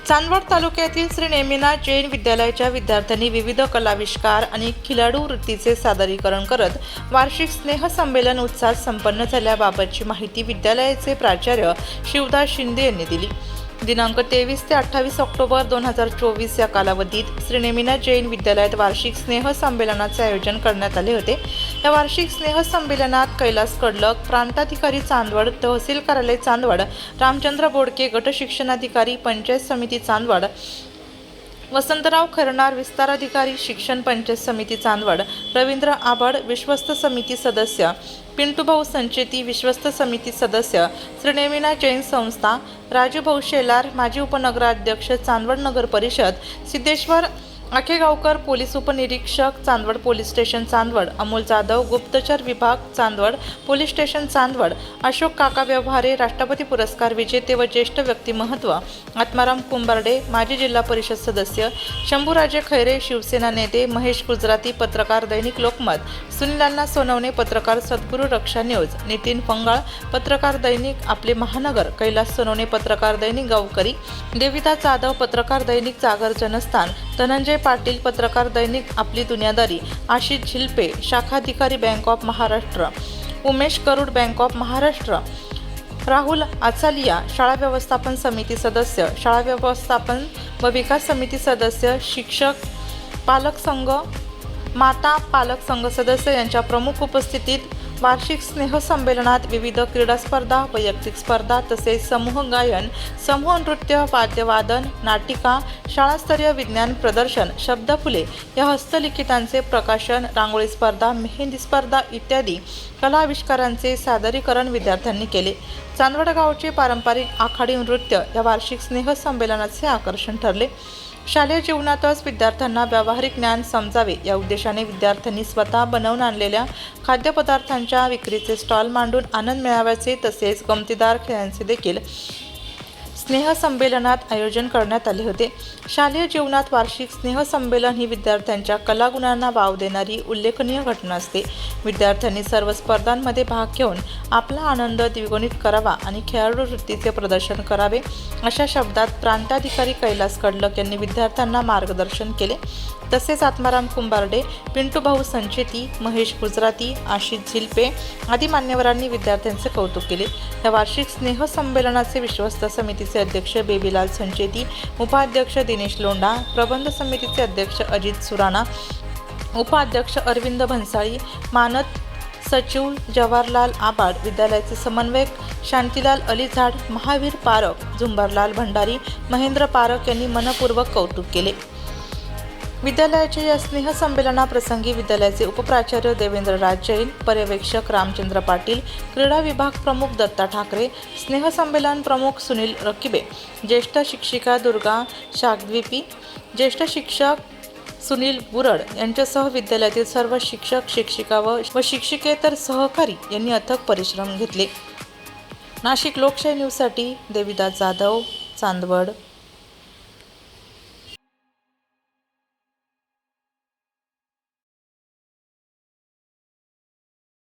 चांदवड तालुक्यातील श्री नेमिनाथ जैन विद्यालयाच्या विद्यार्थ्यांनी विविध कलाविष्कार आणि खिलाडू वृत्तीचे सादरीकरण करत वार्षिक स्नेहसंमेलन उत्साहात संपन्न झाल्याबाबतची माहिती विद्यालयाचे प्राचार्य शिवदास शिंदे यांनी दिली। दिनांक 23 ते 28 ऑक्टोबर 2024 या कालावधीत श्री नेमिनाथ जैन विद्यालयात वार्षिक स्नेहसंमेलनाचे आयोजन करण्यात आले होते। या वार्षिक स्नेहसंमेलनात कैलास कडलक, प्रांताधिकारी चांदवड, तहसील कार्यालय चांदवड, रामचंद्र बोडके, गट शिक्षणाधिकारी, पंचायत समिती चांदवड, वसंतराव खरनार, विस्ताराधिकारी, शिक्षण पंचायत समिती चांदवड, रवींद्र आबड, विश्वस्त समिती सदस्य, पिंटूभाऊ संचेती, विश्वस्त समिती सदस्य, श्री नेमिनाथ जैन संस्था, राजूभाऊ शेलार, माजी उपनगराध्यक्ष चांदवड नगर परिषद, सिद्धेश्वर आखेगावकर, पोलीस उपनिरीक्षक चांदवड पोलीस स्टेशन चांदवड, अमोल जाधव, गुप्तचर विभाग चांदवड पोलीस स्टेशन चांदवड, अशोक काका व्यवहारे, राष्ट्रपती पुरस्कार विजेते व ज्येष्ठ व्यक्तिमत्व आत्माराम कुंभारडे, माजी जिल्हा परिषद सदस्य, शंभूराजे खैरे, शिवसेना नेते, महेश गुजराती, पत्रकार दैनिक लोकमत, सुनील सोनवणे, पत्रकार सद्गुरू रक्षा न्यूज, नितीन पंगाळ, पत्रकार दैनिक आपले महानगर, कैलास सोनवणे, पत्रकार दैनिक गावकरी, देविदास जाधव, पत्रकार दैनिक जागर जनस्थान, धनंजय पाटील, पत्रकार दैनिक आपली दुनियादारी, आशिष झिलपे, शाखाधिकारी bank of Maharashtra, Umesh Karud, bank of Maharashtra, Rahul Achaliya, शाळा व्यवस्थापन समिती सदस्य, शाळा व्यवस्थापन व विकास समिती सदस्य, शिक्षक पालक संघ, माता पालक संघ सदस्य यांच्या प्रमुख उपस्थितीत वार्षिक स्नेहसंमेलनात विविध क्रीडा स्पर्धा, वैयक्तिक स्पर्धा तसेच समूह गायन, समूह नृत्य, वाद्यवादन, नाटिका, शाळास्तरीय विज्ञान प्रदर्शन, शब्दफुले या हस्तलिखितांचे प्रकाशन, रांगोळी स्पर्धा, मेहंदी स्पर्धा इत्यादी कला आविष्कारांचे सादरीकरण विद्यार्थ्यांनी केले। चांदवड गावचे पारंपरिक आखाडी नृत्य या वार्षिक स्नेहसंमेलनाचे आकर्षण ठरले। शालेय जीवनातच विद्यार्थ्यांना व्यावहारिक ज्ञान समजावे या उद्देशाने विद्यार्थ्यांनी स्वतः बनवून आणलेल्या खाद्यपदार्थांच्या विक्रीचे स्टॉल मांडून आनंद मिळाव्याचे तसेच गमतीदार खेळांचे देखील स्नेहसंमेलनात आयोजन करण्यात आले होते। शालेय जीवनात वार्षिक स्नेहसंमेलन ही विद्यार्थ्यांच्या कलागुणांना वाव देणारी उल्लेखनीय घटना असते। विद्यार्थ्यांनी सर्व स्पर्धांमध्ये भाग घेऊन आपला आनंद द्विगुणित करावा आणि खेळाडू वृत्तीचे प्रदर्शन करावे अशा शब्दात प्रांताधिकारी कैलास कडलक यांनी विद्यार्थ्यांना मार्गदर्शन केले। तसेच आत्माराम कुंभारडे, पिंटूभाऊ संचेती, महेश गुजराती, आशिष झिलपे आदी मान्यवरांनी विद्यार्थ्यांचे कौतुक केले। या वार्षिक स्नेहसंमेलनाचे विश्वस्त समितीचे अध्यक्ष बेबीलाल संचेती, उपाध्यक्ष दिनेश लोंढा, प्रबंध समितीचे अध्यक्ष अजित सुराणा, उपाध्यक्ष अरविंद भन्साळी, मानद सचिव जवाहरलाल आबाड, विद्यालयाचे समन्वयक शांतीलाल अलीझाड, महावीर पारख, झुंबरलाल भंडारी, महेंद्र पारख यांनी मनपूर्वक कौतुक केले। विद्यालयाच्या या स्नेहसंमेलनाप्रसंगी विद्यालयाचे उपप्राचार्य देवेंद्रराज जैन, पर्यवेक्षक रामचंद्र पाटील, क्रीडा विभाग प्रमुख दत्ता ठाकरे, स्नेहसंमेलन प्रमुख सुनील रकिबे, ज्येष्ठ शिक्षिका दुर्गा शागद्वीपी, ज्येष्ठ शिक्षक सुनील बुरड यांच्यासह विद्यालयातील सर्व शिक्षक, शिक्षिका व शिक्षिकेतर सहकारी यांनी अथक परिश्रम घेतले। नाशिक लोकशाही न्यूजसाठी देविदास जाधव, चांदवड।